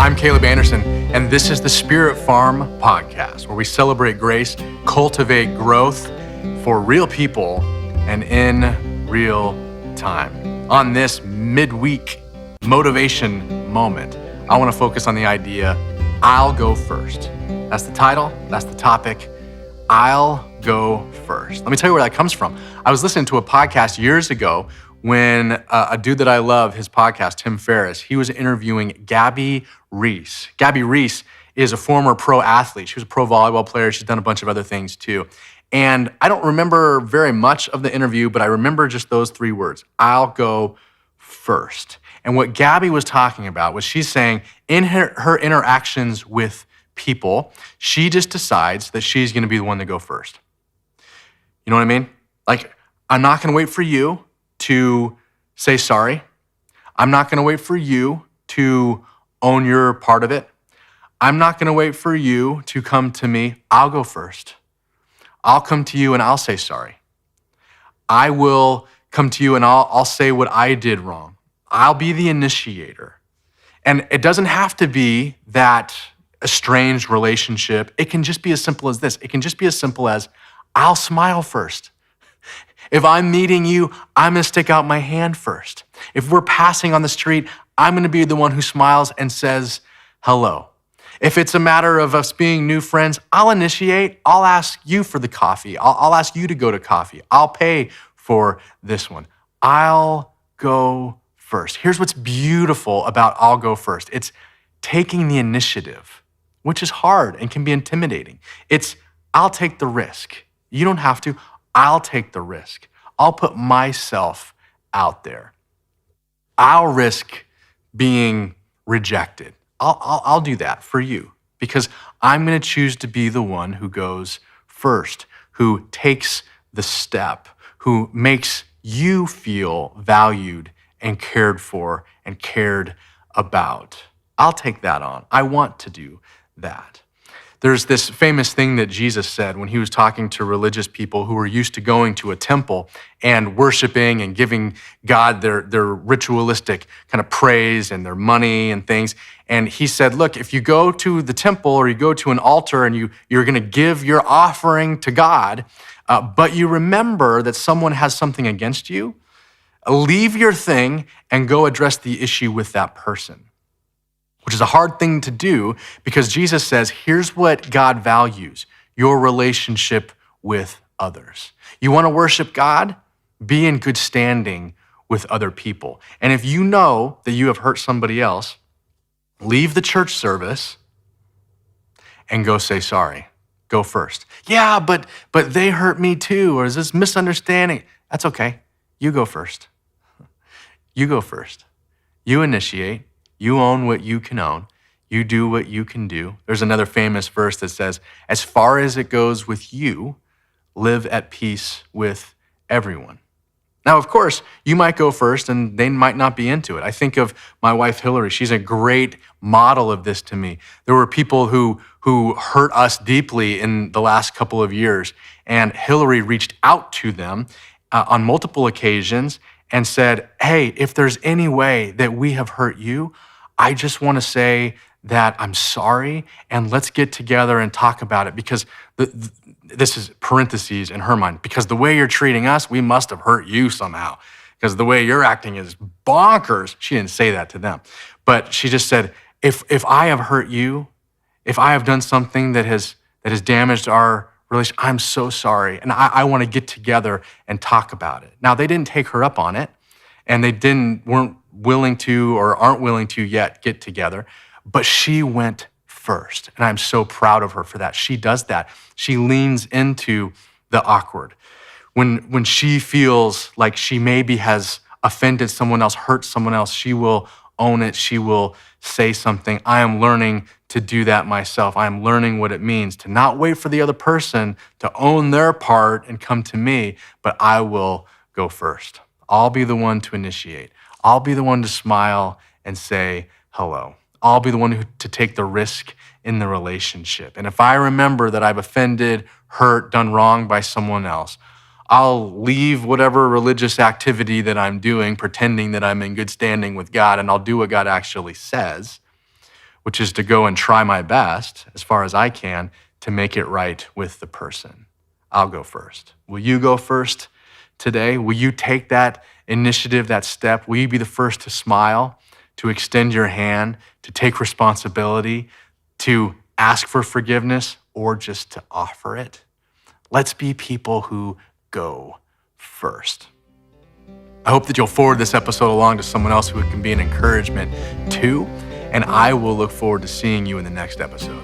I'm Caleb Anderson, and this is the Spirit Farm Podcast, where we celebrate grace, cultivate growth for real people and in real time. On this midweek motivation moment, I want to focus on the idea, I'll go first. That's the title, that's the topic, I'll go first. Let me tell you where that comes from. I was listening to a podcast years ago when a dude that I love, his podcast, Tim Ferriss, he was interviewing Gabby Reece. Gabby Reece is a former pro athlete. She was a pro volleyball player. She's done a bunch of other things too. And I don't remember very much of the interview, but I remember just those three words, I'll go first. And what Gabby was talking about was she's saying in her interactions with people, she just decides that she's gonna be the one to go first. You know what I mean? Like, I'm not gonna wait for you to say sorry. I'm not gonna wait for you to own your part of it. I'm not gonna wait for you to come to me. I'll go first. I'll come to you and I'll say sorry. I will come to you and I'll say what I did wrong. I'll be the initiator. And it doesn't have to be that estranged relationship. It can just be as simple as this. It can just be as simple as, I'll smile first. If I'm meeting you, I'm gonna stick out my hand first. If we're passing on the street, I'm gonna be the one who smiles and says hello. If it's a matter of us being new friends, I'll initiate. I'll ask you for the coffee. I'll ask you to go to coffee. I'll pay for this one. I'll go first. Here's what's beautiful about I'll go first. It's taking the initiative, which is hard and can be intimidating. It's I'll take the risk. You don't have to. I'll take the risk. I'll put myself out there. I'll risk being rejected. I'll do that for you because I'm going to choose to be the one who goes first, who takes the step, who makes you feel valued and cared for and cared about. I'll take that on. I want to do that. There's this famous thing that Jesus said when he was talking to religious people who were used to going to a temple and worshiping and giving God their ritualistic kind of praise and their money and things. And he said, look, if you go to the temple or you go to an altar and you're gonna give your offering to God, but you remember that someone has something against you, leave your thing and go address the issue with that person. Which is a hard thing to do because Jesus says, here's what God values, your relationship with others. You want to worship God? Be in good standing with other people. And if you know that you have hurt somebody else, leave the church service and go say sorry. Go first. Yeah, but they hurt me too, or is this misunderstanding? That's okay. You go first. You go first. You initiate. You own what you can own. You do what you can do. There's another famous verse that says, as far as it goes with you, live at peace with everyone. Now, of course, you might go first and they might not be into it. I think of my wife, Hilary. She's a great model of this to me. There were people who hurt us deeply in the last couple of years, and Hilary reached out to them on multiple occasions and said, hey, if there's any way that we have hurt you, I just want to say that I'm sorry, and let's get together and talk about it because this is parentheses in her mind, because the way you're treating us, we must have hurt you somehow because the way you're acting is bonkers. She didn't say that to them, but she just said, if I have hurt you, if I have done something that has damaged our relationship, I'm so sorry, and I want to get together and talk about it. Now, they didn't take her up on it, and they weren't willing to or aren't willing to yet get together, but she went first. And I'm so proud of her for that. She does that. She leans into the awkward. When she feels like she maybe has offended someone else, hurt someone else, she will own it. She will say something. I am learning to do that myself. I am learning what it means to not wait for the other person to own their part and come to me, but I will go first. I'll be the one to initiate. I'll be the one to smile and say hello. I'll be the one to take the risk in the relationship. And if I remember that I've offended, hurt, done wrong by someone else, I'll leave whatever religious activity that I'm doing, pretending that I'm in good standing with God, and I'll do what God actually says. which is to go and try my best as far as I can to make it right with the person. I'll go first. Will you go first today? Will you take that initiative, that step? Will you be the first to smile, to extend your hand, to take responsibility, to ask for forgiveness, or just to offer it? Let's be people who go first. I hope that you'll forward this episode along to someone else who it can be an encouragement to, and I will look forward to seeing you in the next episode.